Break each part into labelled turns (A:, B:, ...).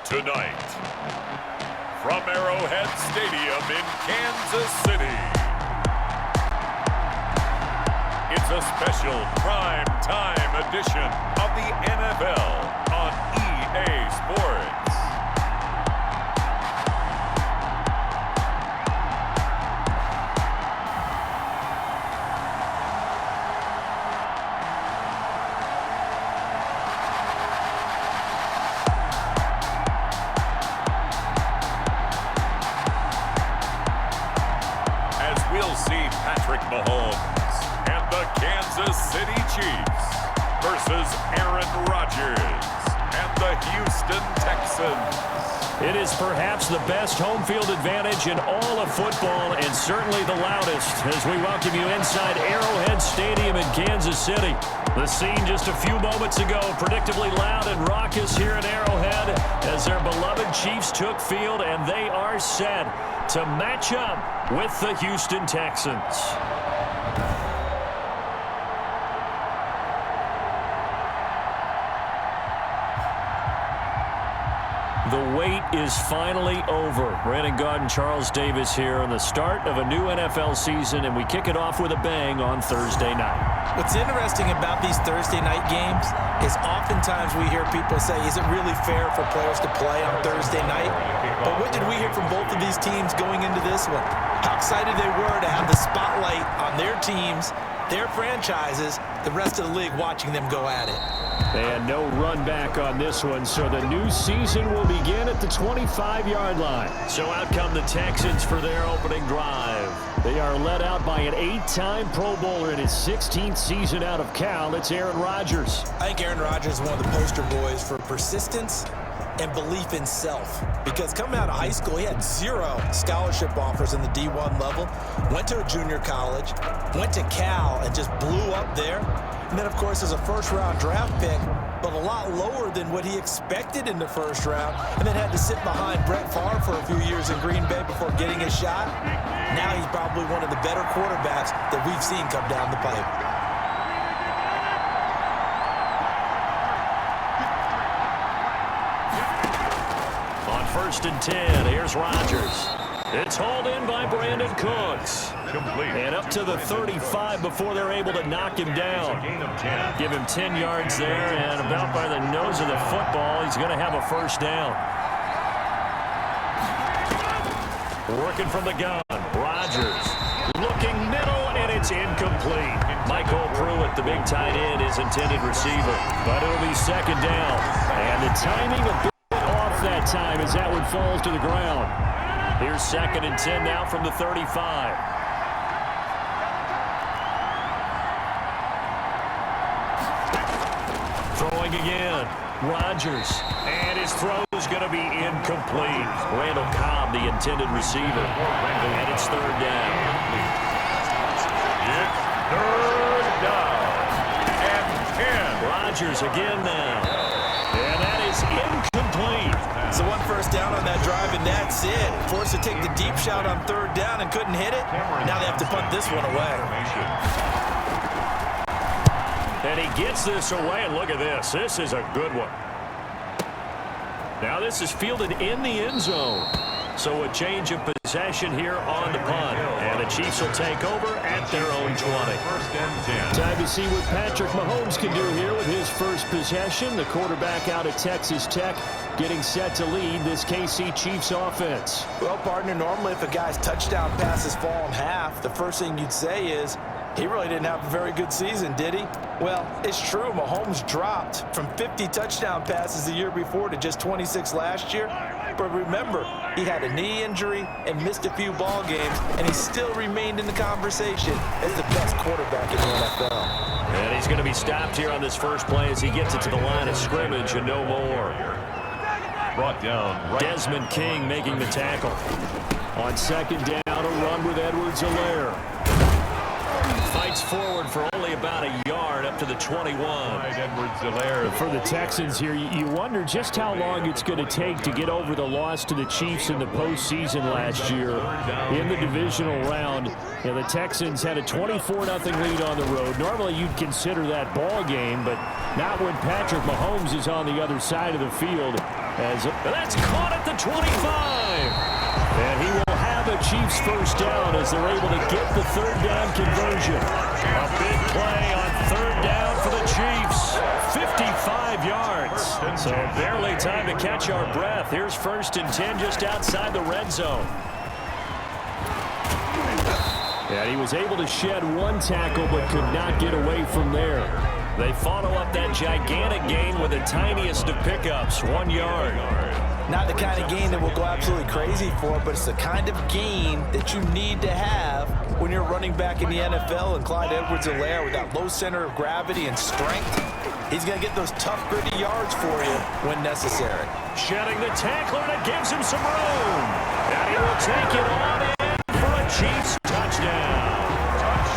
A: Tonight, from Arrowhead Stadium in Kansas City, it's a special prime time edition of the NFL on EA Sports. We'll see Patrick Mahomes and the Kansas City Chiefs versus Aaron Rodgers and the Houston Texans.
B: It is perhaps the best home field advantage in all of football, and certainly the loudest, as we welcome you inside Arrowhead Stadium in Kansas City. The scene just a few moments ago, predictably loud and raucous here in Arrowhead as their beloved Chiefs took field, and they are set to match up with the Houston Texans. The wait is finally over. Brandon Gaud and Charles Davis here on the start of a new NFL season, and we kick it off with a bang on Thursday night.
C: What's interesting about these Thursday night games is oftentimes we hear people say, is it really fair for players to play on Thursday night? But what did we hear from both of these teams going into this one? How excited they were to have the spotlight on their teams, their franchises, the rest of the league watching them go at it.
B: And no run back on this one, so the new season will begin at the 25-yard line. So out come the Texans for their opening drive. They are led out by an 8-time Pro Bowler in his 16th season out of Cal. It's Aaron Rodgers.
C: I think Aaron Rodgers is one of the poster boys for persistence and belief in self. Because coming out of high school, he had 0 scholarship offers in the D1 level. Went to a junior college, went to Cal, and just blew up there. And then, of course, as a first-round draft pick, but a lot lower than what he expected in the first round, and then had to sit behind Brett Favre for a few years in Green Bay before getting his shot. Now he's probably one of the better quarterbacks that we've seen come down the pipe.
B: On 1st and 10, here's Rodgers. It's hauled in by Brandon Cooks.
A: Complete.
B: And up to the 35 before they're able to knock him down. Give him 10 yards there, and about by the nose of the football, he's going to have a first down. Working from the gun, Rodgers looking middle, and it's incomplete. Michael Pruitt, the big tight end, is intended receiver, but it'll be second down. And the timing a bit off that time as that one falls to the ground. Here's 2nd and 10 now from the 35. Throwing again, Rodgers, and his throw is going to be incomplete. Randall Cobb, the intended receiver, and it's 3rd down.
A: It's 3rd down and 10.
B: Rodgers again now, and that is incomplete.
C: So one first down on that drive, and that's it. Forced to take the deep shot on 3rd down and couldn't hit it. Now they have to punt this one away.
B: And he gets this away, and look at this. This is a good one. Now this is fielded in the end zone. So a change of possession here on the punt. And the Chiefs will take over at their own 20.
A: 1st and 10.
B: Time to see what Patrick Mahomes can do here with his first possession. The quarterback out of Texas Tech getting set to lead this KC Chiefs offense.
C: Well, partner, normally if a guy's touchdown passes fall in half, the first thing you'd say is, he really didn't have a very good season, did he? Well, it's true. Mahomes dropped from 50 touchdown passes the year before to just 26 last year. But remember, he had a knee injury and missed a few ball games, and he still remained in the conversation as the best quarterback in the NFL.
B: And he's going to be stopped here on this first play as he gets it to the line of scrimmage and no more.
A: Brought down. Right.
B: Desmond King making the tackle. On 2nd down, a run with Edwards-Helaire. Fights forward for only about a yard up to the 21. For the Texans here, you wonder just how long it's going to take to get over the loss to the Chiefs in the postseason last year in the divisional round. And the Texans had a 24-0 lead on the road. Normally you'd consider that ball game, but not when Patrick Mahomes is on the other side of the field. That's caught at the 25. And he will have a Chiefs first down as they're able to get the third down conversion. A big play on third down for the Chiefs. 55 yards. So barely time to catch our breath. Here's 1st and 10 just outside the red zone. And he was able to shed one tackle but could not get away from there. They follow up that gigantic gain with the tiniest of pickups, 1 yard.
C: Not the kind of gain that will go absolutely crazy for, but it's the kind of gain that you need to have when you're running back in the NFL. And Clyde Edwards-Helaire, with that low center of gravity and strength, he's going to get those tough, gritty yards for you when necessary.
B: Shedding the tackler, and it gives him some room. And he will take it on in for a Chiefs touchdown.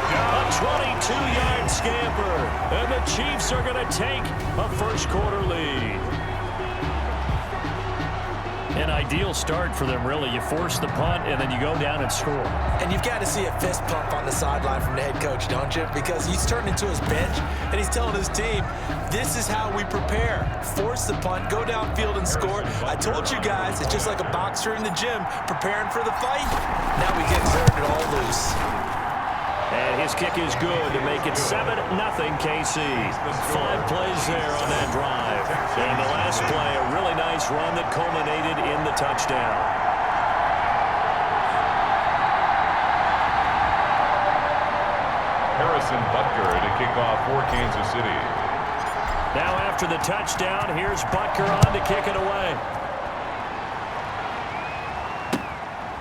B: A 22-yard scamper. And the Chiefs are going to take a first-quarter lead. An ideal start for them, really. You force the punt, and then you go down and score.
C: And you've got to see a fist pump on the sideline from the head coach, don't you? Because he's turned into his bench, and he's telling his team, this is how we prepare. Force the punt, go downfield and score. I told you guys, it's just like a boxer in the gym preparing for the fight. Now we get turned it all loose.
B: And his kick is good to make it 7-0 KC. 5 plays there on that drive. And the last play, a really nice run that culminated in the touchdown.
A: Harrison Butker to kick off for Kansas City.
B: Now after the touchdown, here's Butker on to kick it away.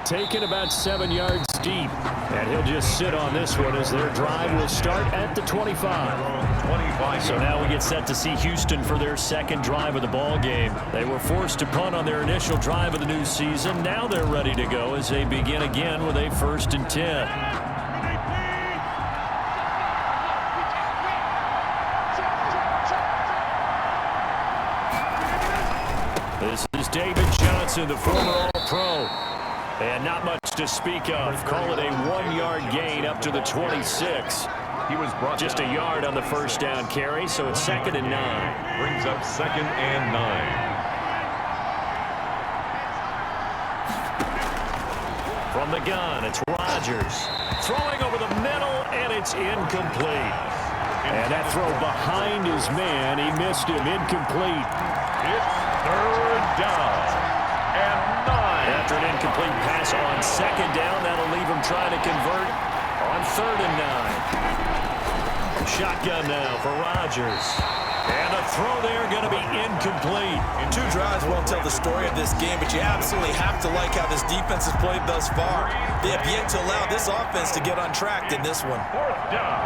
B: Taken about 7 yards deep. And he'll just sit on this one as their drive will start at the 25. So now we get set to see Houston for their second drive of the ball game. They were forced to punt on their initial drive of the new season. Now they're ready to go as they begin again with a 1st and 10. This is David Johnson, the former All-Pro. And not much to speak of. Call it a 1-yard gain up to the 26.
A: He was brought
B: just a yard on the first down carry, so it's 2nd and 9.
A: Brings up 2nd and 9.
B: From the gun, it's Rodgers. Throwing over the middle, and it's incomplete. And that throw behind his man, he missed him, incomplete.
A: It's 3rd down. And 9.
B: After an incomplete pass on 2nd down, that'll leave him trying to convert on 3rd and 9. Shotgun now for Rodgers. And a throw there going to be incomplete.
C: 2 drives won't tell the story of this game, but you absolutely have to like how this defense has played thus far. They have yet to allow this offense to get untracked in this one.
A: 4th down.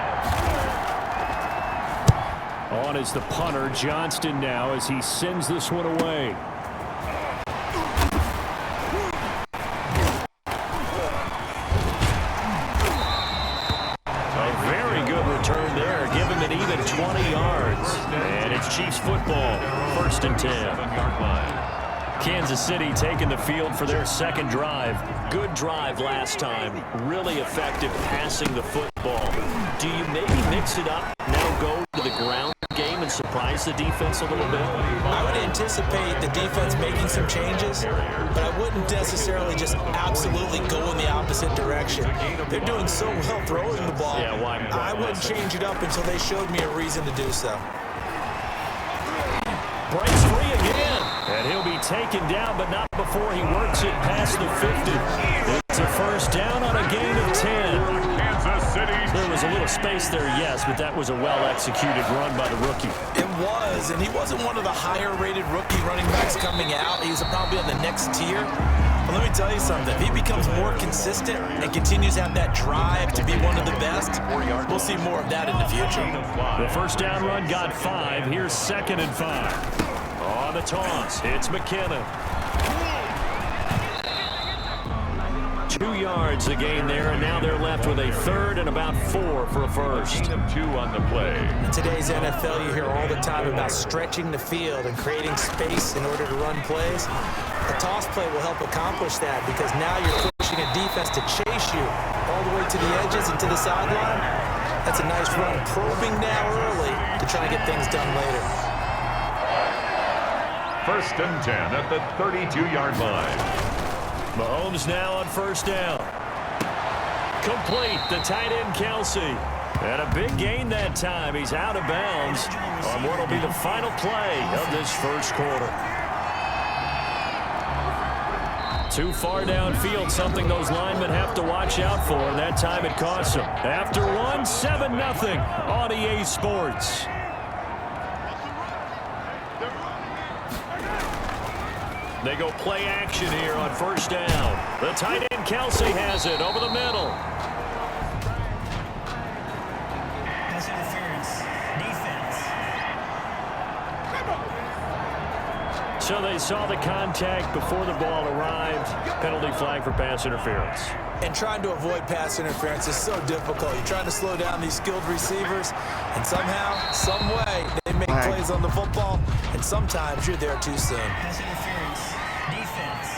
B: On is the punter, Johnston now, as he sends this one away. Return there, give him an even 20 yards. And it's Chiefs football, 1st and 10. Kansas City taking the field for their second drive. Good drive last time. Really effective passing the football. Do you maybe mix it up, now go to the ground game and surprise the defense a little bit?
C: I would anticipate the defense making some changes, but I wouldn't necessarily just absolutely go in the opposite direction. They're doing so well throwing the ball.
B: Yeah, why?
C: I wouldn't change it up until they showed me a reason to do so.
B: Breaks free again. And he'll be taken down, but not before he works it past the 50. It's a first down on a gain of 10.
A: Kansas City.
B: There was a little space there, yes, but that was a well-executed run by the rookie.
C: It was, and he wasn't one of the higher-rated rookie running backs coming out. He's probably on the next tier. But let me tell you something. If he becomes more consistent and continues to have that drive to be one of the best, we'll see more of that in the future.
B: The first down run got 5. Here's 2nd and 5. On the toss, it's McKinnon. 2 yards a gain there, and now they're left with a 3rd and about 4 for a first.
A: 2 on the play.
C: In today's NFL, you hear all the time about stretching the field and creating space in order to run plays. A toss play will help accomplish that because now you're pushing a defense to chase you all the way to the edges and to the sideline. That's a nice run, probing now early to try and get things done later.
A: First and 10 at the 32-yard line.
B: Mahomes now on first down. Complete, the tight end Kelsey. And a big gain that time. He's out of bounds on what will be the final play of this first quarter. Too far downfield, something those linemen have to watch out for, and that time it costs them. After one, 7-0 on EA Sports. They go play action here on first down. The tight end Kelsey has it over the middle.
D: Pass interference. Defense.
B: So they saw the contact before the ball arrived. Penalty flag for pass interference.
C: And trying to avoid pass interference is so difficult. You're trying to slow down these skilled receivers, and somehow, some way, they make plays on the football, and sometimes you're there too soon.
D: Pass interference. Defense.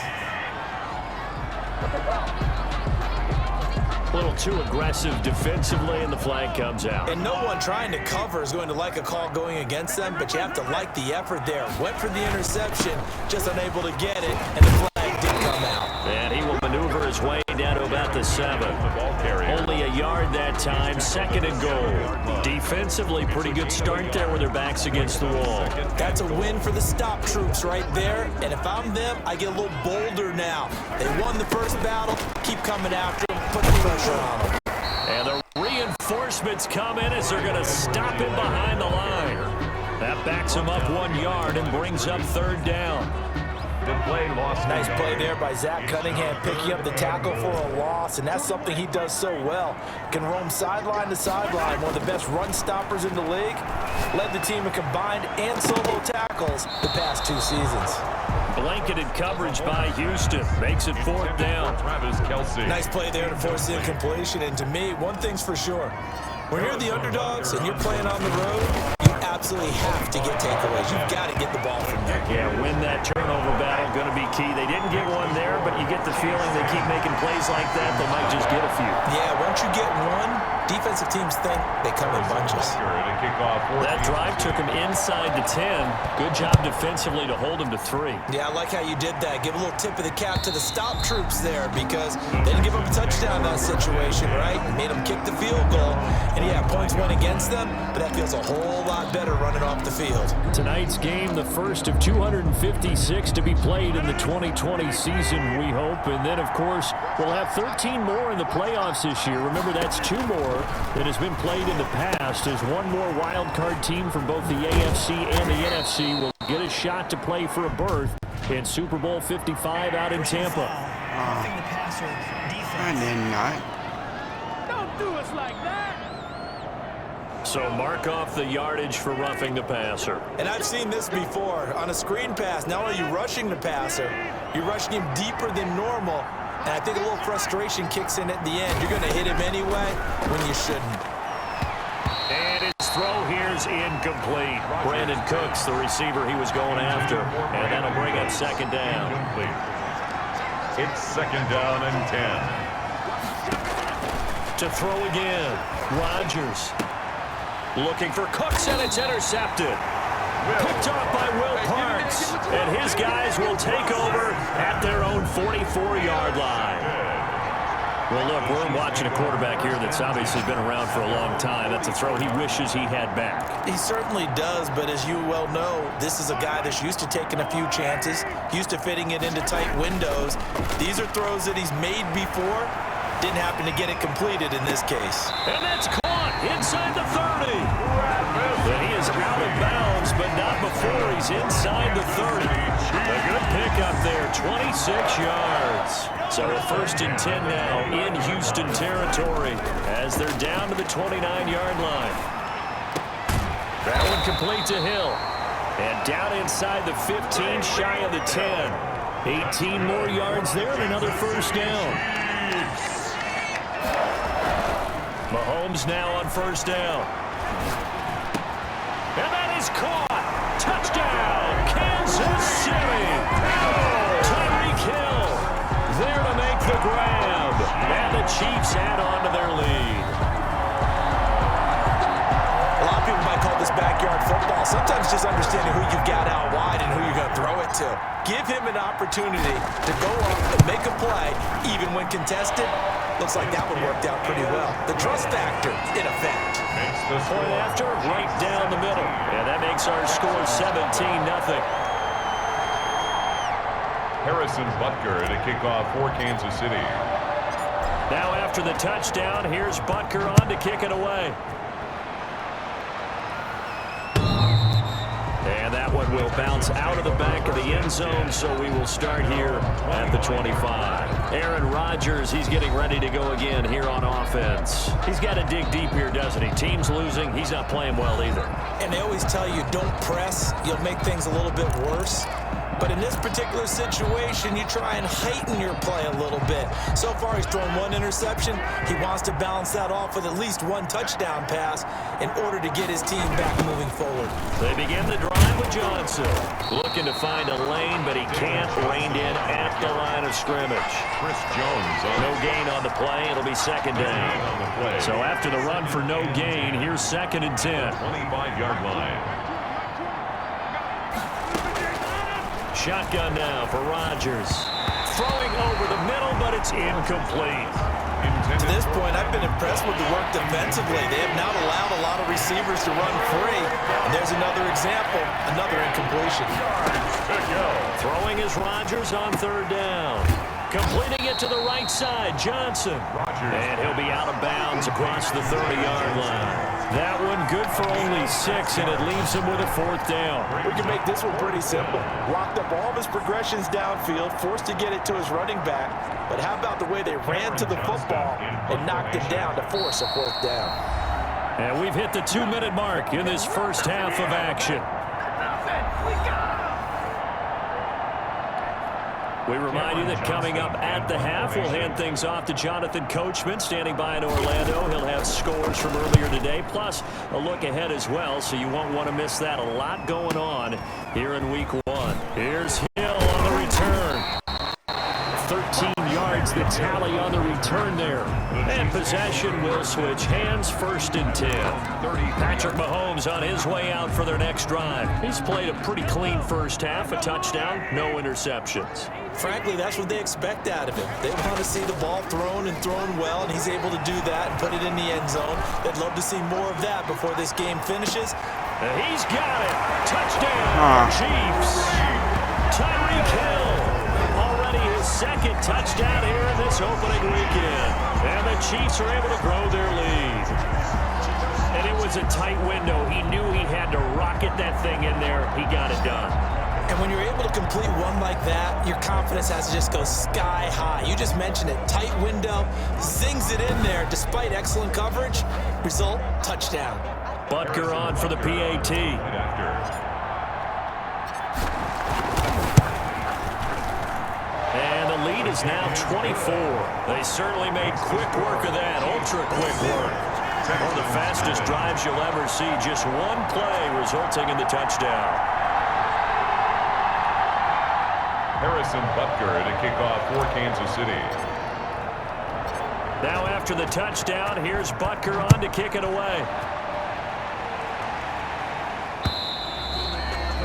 B: A little too aggressive defensively, and the flag comes out.
C: And no one trying to cover is going to like a call going against them, but you have to like the effort there. Went for the interception, just unable to get it, and the flag did come out.
B: And he will maneuver his way down to about the 7. Only a yard that time, second and goal. Defensively, pretty good start there with their backs against the wall.
C: That's a win for the stop troops right there, and if I'm them, I get a little bolder now. They won the first battle, keep coming after them, put the pressure on them.
B: And the reinforcements come in as they're going to stop him behind the line. That backs him up 1 yard and brings up third down.
A: The play lost.
C: Nice play there by Zach Cunningham, picking up the tackle for a loss, and that's something he does so well. Can roam sideline to sideline, one of the best run stoppers in the league. Led the team in combined and solo tackles the past 2 seasons.
B: Blanketed coverage by Houston. Makes it fourth down.
A: Travis Kelce.
C: Nice play there to force the incompletion, and to me, one thing's for sure. When you're the underdogs and you're playing on the road, you absolutely have to get takeaways. You've got to get the ball from there.
B: Yeah, win that turnover battle, going to be key. They didn't get one there, but you get the feeling they keep making plays like that, they might just get a few.
C: Yeah, once you get one, defensive teams think they come in bunches.
B: That drive took him inside the 10. Good job defensively to hold him to 3.
C: Yeah, I like how you did that. Give a little tip of the cap to the stop troops there because they didn't give up a touchdown in that situation, right? Made them kick the field goal. And yeah, points went against them, but that feels a whole lot better running off the field. Tonight's game, the first of 256 to be played in the 2020 season, we hope. And then, of course, we'll have 13 more in the playoffs this year. Remember, that's 2 more that has been played in the past, as one more wild card team from both the AFC and the NFC will get a shot to play for a berth in Super Bowl 55 out in Tampa.
D: Roughing the passer. Defense.
E: I did not.
D: Don't do us like that.
B: So mark off the yardage for roughing the passer.
C: And I've seen this before. On a screen pass, not only are you rushing the passer, you're rushing him deeper than normal. And I think a little frustration kicks in at the end. You're going to hit him anyway when you shouldn't.
B: And his throw here's incomplete. Brandon Cooks, the receiver he was going after. And that'll bring up second down.
A: It's second down and 10.
B: To throw again, Rodgers. Looking for Cooks, and it's intercepted. Picked off by Will Parks. And his guys will take over at their own 44-yard line. Well, look, we're watching a quarterback here that's obviously been around for a long time. That's a throw he wishes he had back.
C: He certainly does, but as you well know, this is a guy that's used to taking a few chances, used to fitting it into tight windows. These are throws that he's made before. Didn't happen to get it completed in this case.
B: And that's caught inside the 30. And he is out of bounds, but not before he's inside the 30. A good pickup there, 26 yards. So a first and 10 now in Houston territory as they're down to the 29-yard line. That one complete to Hill. And down inside the 15, shy of the 10. 18 more yards there and another first down. Mahomes now on first down. And that is caught. Touchdown, Kansas City. Tyreek Hill there to make the grab. And the Chiefs add on to their lead.
C: A lot of people might call this backyard football. Sometimes just understanding who you've got out wide and who you're going to throw it Give him an opportunity to go up and make a play, even when contested. Looks like that one worked out pretty well. The trust factor, in effect.
B: Point after, right down the middle. And that makes our score 17-0.
A: Harrison Butker to kick off for Kansas City.
B: Now after the touchdown, here's Butker on to kick it away. And that one will bounce out of the back of the end zone, so we will start here at the 25. Aaron Rodgers, he's getting ready to go again here on offense. He's got to dig deep here, doesn't he? Team's losing. He's not playing well either.
C: And they always tell you, don't press. You'll make things a little bit worse. But in this particular situation, you try and heighten your play a little bit. So far, he's thrown one interception. He wants to balance that off with at least one touchdown pass in order to get his team back moving forward.
B: They begin the drive with Johnson. Looking to find a lane, but he can't. Reined in at the line of scrimmage.
A: Chris Jones.
B: No gain on the play. It'll be second down. So after the run for no gain, here's 2nd and 10.
A: 25-yard line.
B: Shotgun now for Rodgers. Throwing over the middle, but it's incomplete.
C: To this point, I've been impressed with the work defensively. They have not allowed a lot of receivers to run free. And there's another example, another incompletion.
B: Throwing is Rodgers on 3rd down. Completing it to the right side, Johnson. And he'll be out of bounds across the 30-yard line. That one good for only 6, and it leaves him with a 4th down.
C: We can make this one pretty simple. Locked up all of his progressions downfield, forced to get it to his running back. But how about the way they ran to the football and knocked it down to force a 4th down?
B: And we've hit the 2-minute mark in this first half of action. We remind you that coming up at the half, we'll hand things off to Jonathan Coachman, standing by in Orlando. He'll have scores from earlier today, plus a look ahead as well, so you won't want to miss that. A lot going on here in Week 1. Here's Hill on the return. 13 yards, the tally on the return there. And possession will switch hands, 1st and 10. Patrick Mahomes on his way out for their next drive. He's played a pretty clean first half, a touchdown, no interceptions.
C: Frankly, that's what they expect out of him. They want to see the ball thrown and thrown well, and he's able to do that and put it in the end zone. They'd love to see more of that before this game finishes.
B: And he's got it. Touchdown, Chiefs. Tyreek Hill. Already his 2nd touchdown here in this opening weekend. And the Chiefs are able to grow their lead. And it was a tight window. He knew he had to rocket that thing in there. He got it done.
C: And when you're able to complete one like that, your confidence has to just go sky high. You just mentioned it. Tight window, zings it in there despite excellent coverage. Result, touchdown.
B: Butker on for the PAT. And the lead is now 24. They certainly made quick work of that, ultra quick work. One of the fastest drives you'll ever see. Just one play resulting in the touchdown.
A: Harrison Butker to kick off for Kansas City.
B: Now after the touchdown, here's Butker on to kick it away.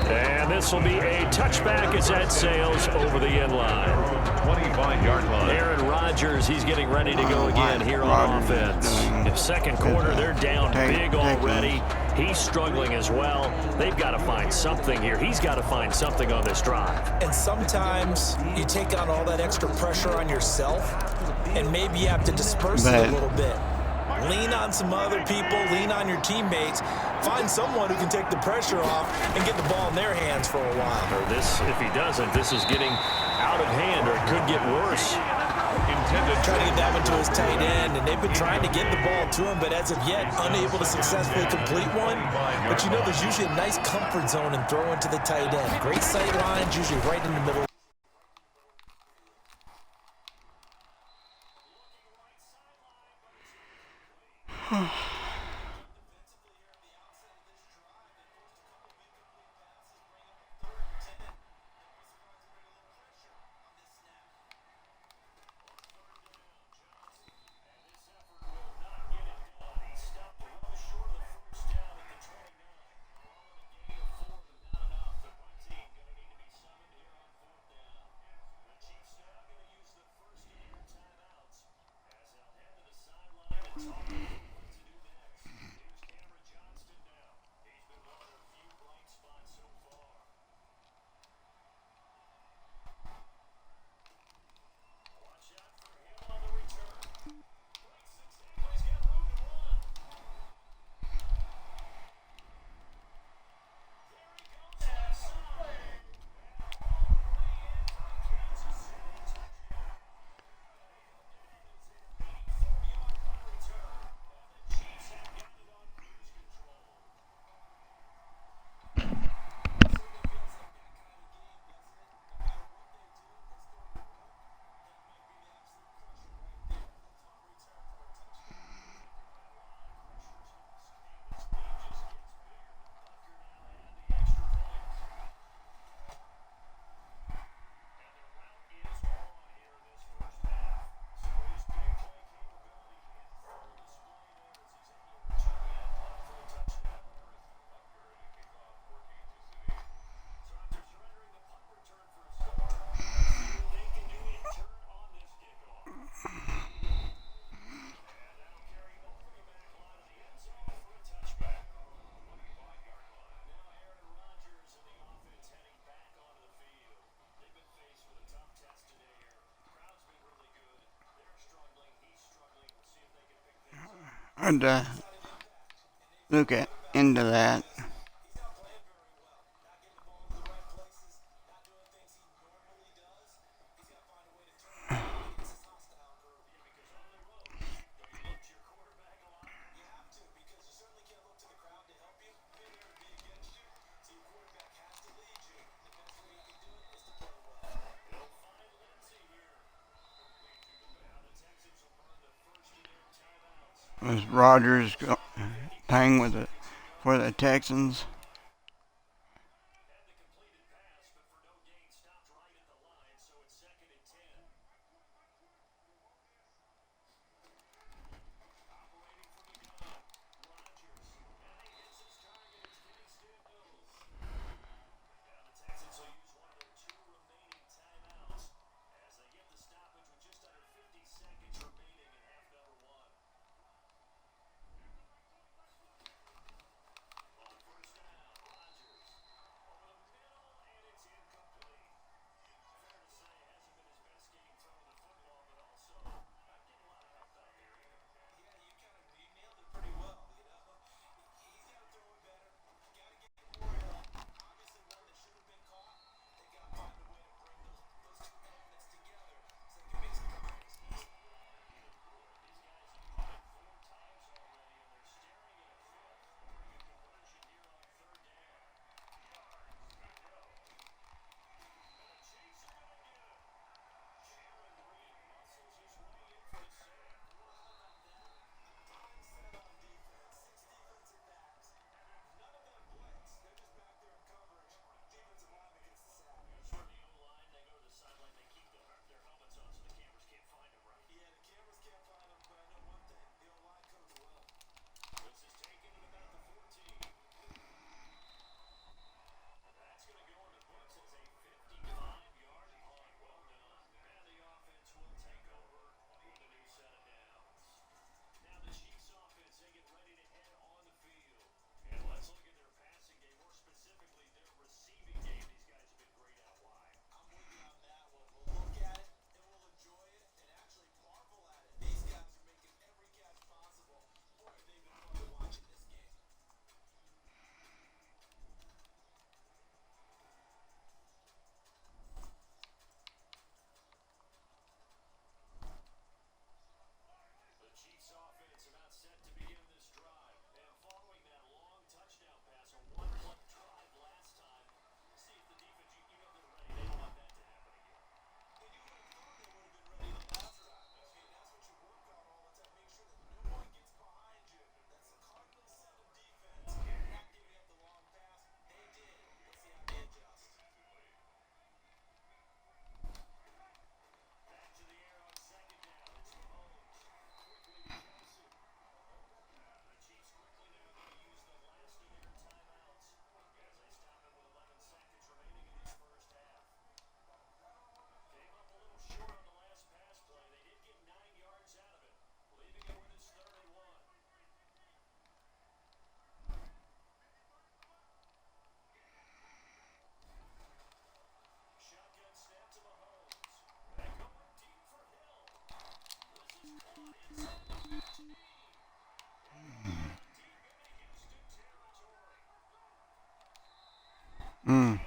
B: And this will be a touchback as that sails over the end line.
A: 25-yard line.
B: Aaron Rodgers, he's getting ready to go again here on offense. In 2nd quarter, they're down big already. He's struggling as well. They've got to find something here. He's got to find something on this drive.
C: And sometimes you take on all that extra pressure on yourself, and maybe you have to disperse it a little bit. Lean on some other people, lean on your teammates, find someone who can take the pressure off and get the ball in their hands for a while.
B: Or this, if he doesn't, this is getting out of hand, or it could get worse.
C: Trying to get that one to his tight end, and they've been trying to get the ball to him, but as of yet, unable to successfully complete one. But you know, there's usually a nice comfort zone in throwing to the tight end. Great sight lines, usually right in the middle.
E: hard to look into that. Was Rodgers playing for the Texans? Mm.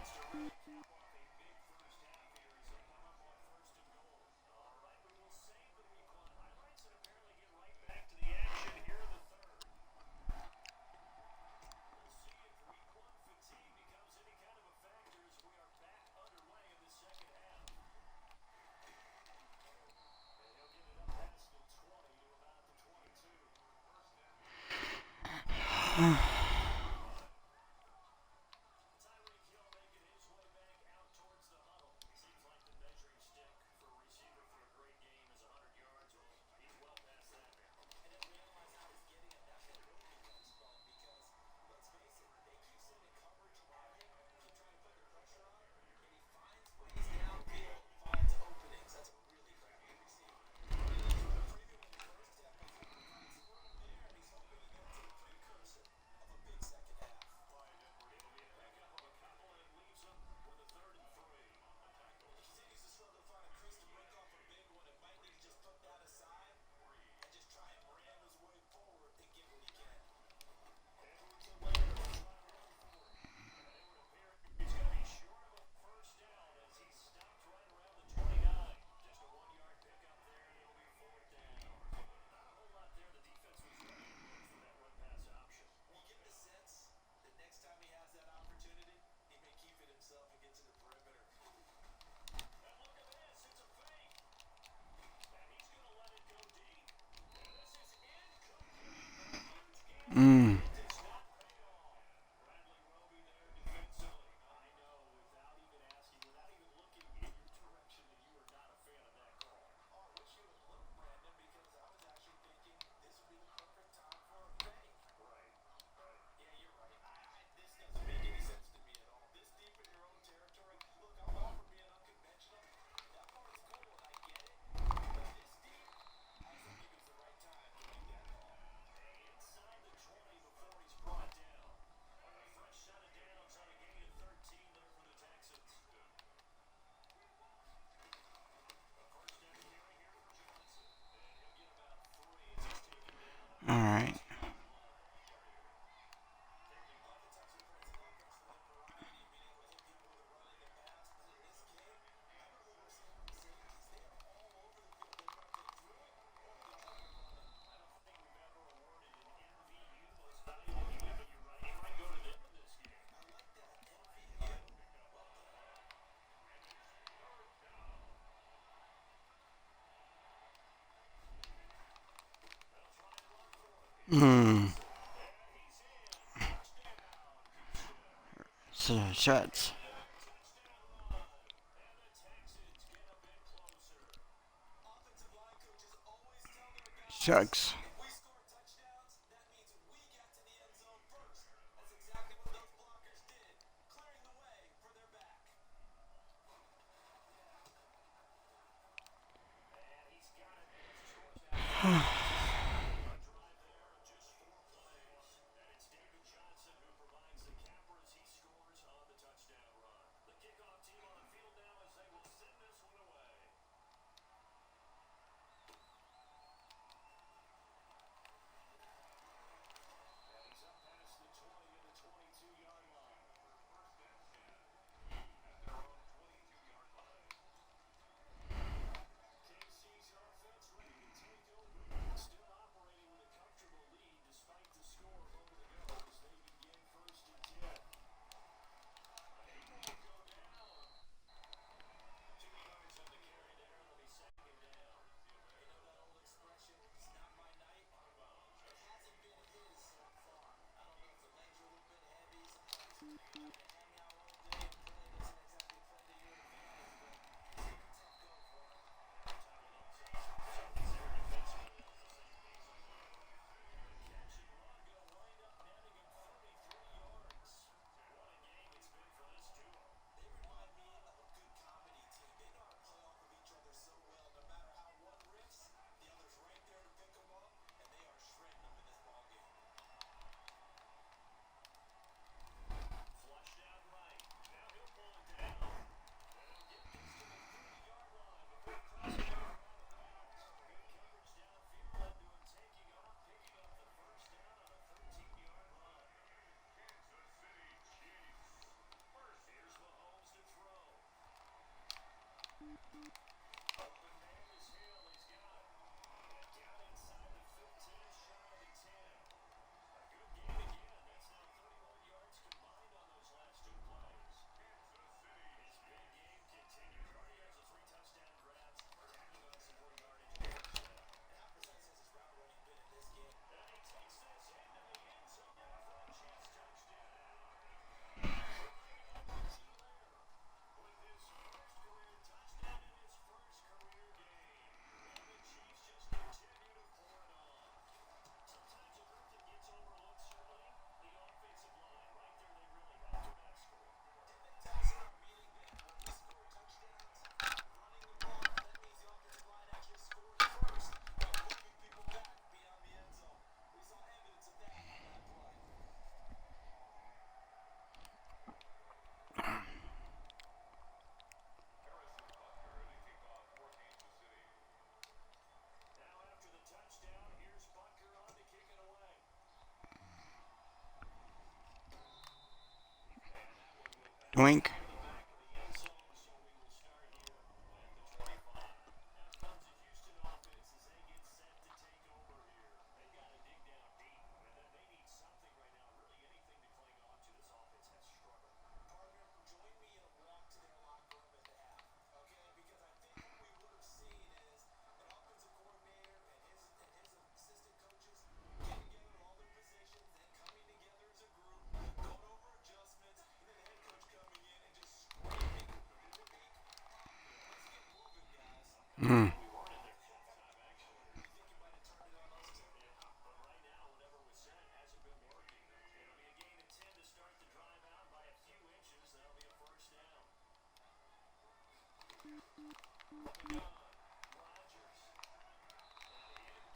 E: So, shots. Shucks. Doink.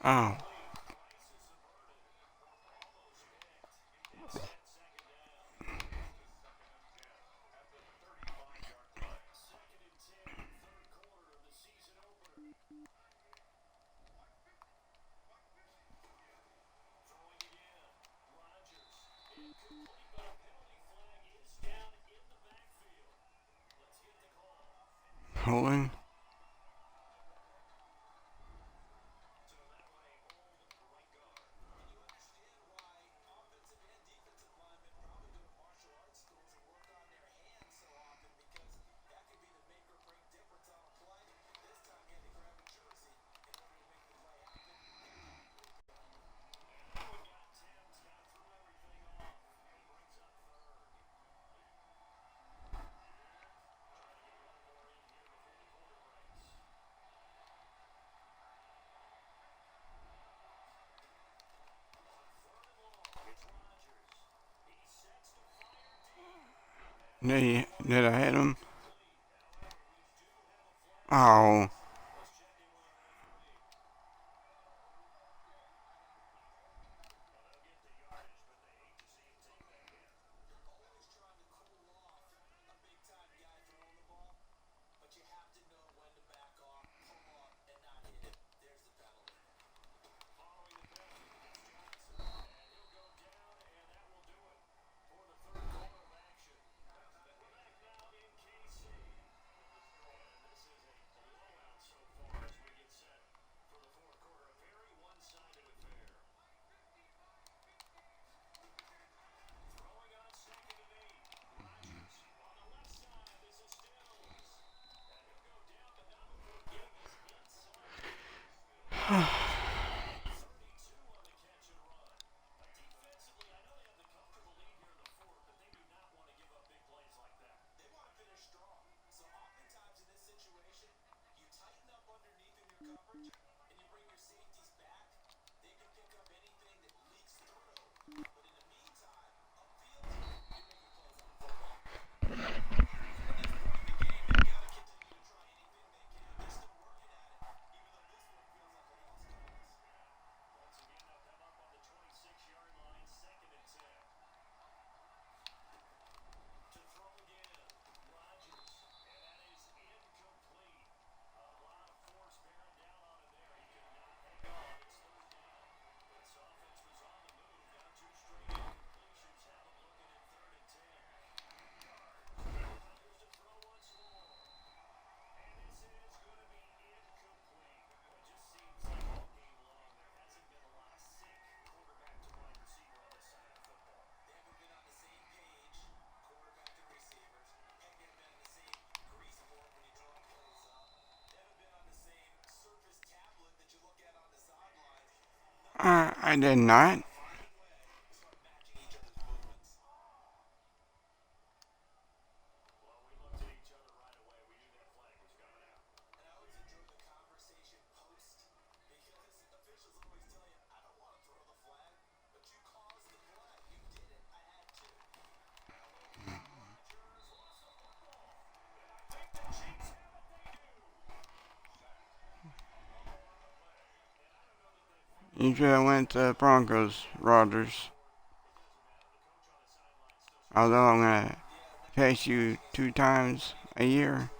E: Oh. Holding. Did I hit him? Oh. I did not. You should have went to Broncos, Rodgers. Although I'm gonna face you 2 times a year.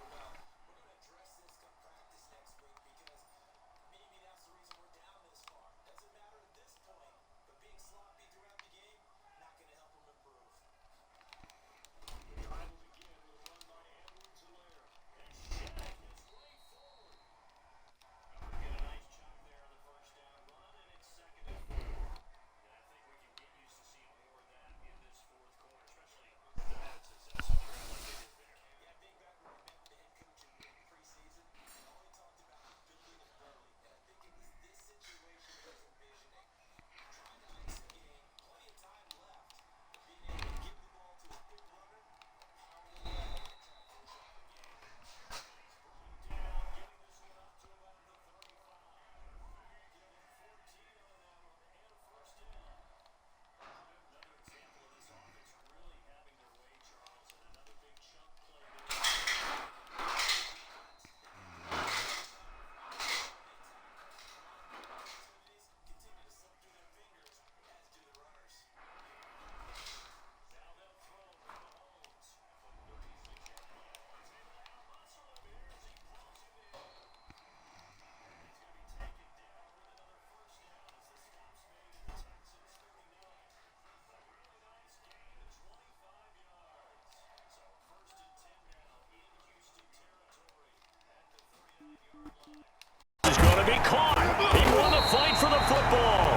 B: Is going to be caught. He won the fight for the football.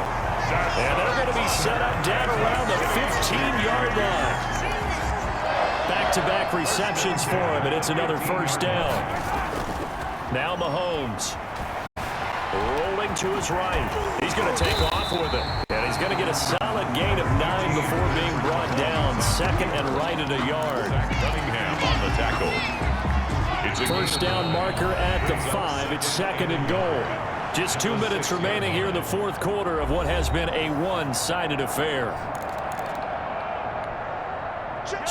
B: And they're going to be set up down around the 15-yard line. Back-to-back receptions for him, and it's another first down. Now Mahomes. Rolling to his right. He's going to take off with it. And he's going to get a solid gain of 9 before being brought down. Second and right at a yard.
A: Cunningham on the tackle.
B: First down marker at the 5. It's second and goal. Just 2 minutes remaining here in the fourth quarter of what has been a one-sided affair.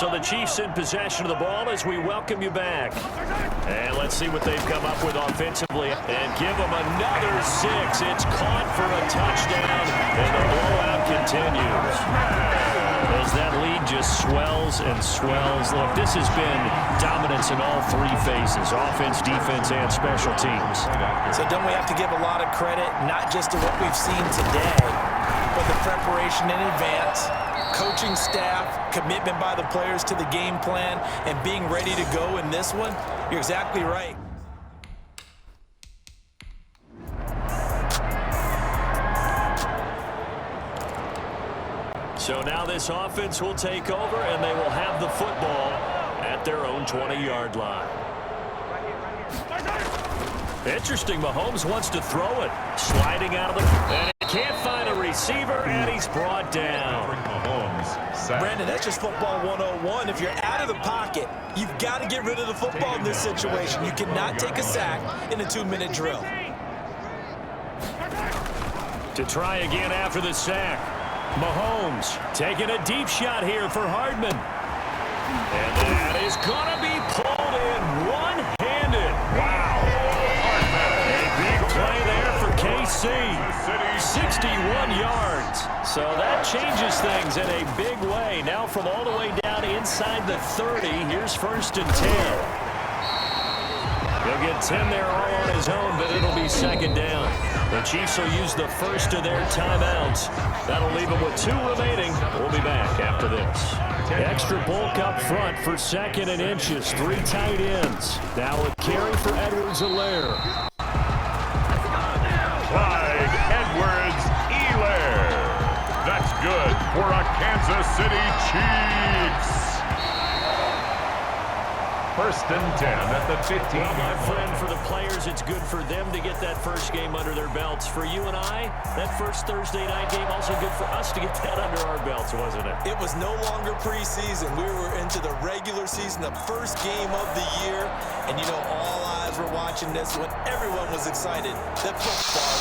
B: So the Chiefs in possession of the ball as we welcome you back. And let's see what they've come up with offensively. And give them another 6. It's caught for a touchdown, and the blowout continues. As that lead just swells and swells. Look, this has been dominance in all 3 phases, offense, defense, and special teams.
C: So don't we have to give a lot of credit, not just to what we've seen today, but the preparation in advance, coaching staff, commitment by the players to the game plan, and being ready to go in this one? You're exactly right.
B: So now this offense will take over, and they will have the football at their own 20-yard line. Interesting, Mahomes wants to throw it. Sliding out of the... And he can't find a receiver, and he's brought down.
C: Brandon, that's just football 101. If you're out of the pocket, you've got to get rid of the football in this situation. You cannot take a sack in a 2-minute drill.
B: To try again after the sack. Mahomes taking a deep shot here for Hardman. And that is going to be pulled in one-handed. Wow. A big play there for KC. 61 yards. So that changes things in a big way. Now from all the way down inside the 30, here's 1st and 10. He'll get 10 there all on his own, but it'll be 2nd down. The Chiefs will use the first of their timeouts. That'll leave them with 2 remaining. We'll be back after this. Extra bulk up front for 2nd and inches. 3 tight ends. Now a carry for Edwards-Helaire.
A: Clyde Edwards-Helaire. That's good for a Kansas City Chiefs. 1st and 10 at the 15.
B: Well, my friend, for the players, it's good for them to get that first game under their belts. For you and I, that first Thursday night game, also good for us to get that under our belts, wasn't it?
C: It was no longer preseason. We were into the regular season, the first game of the year. And, you know, all eyes were watching this when everyone was excited that football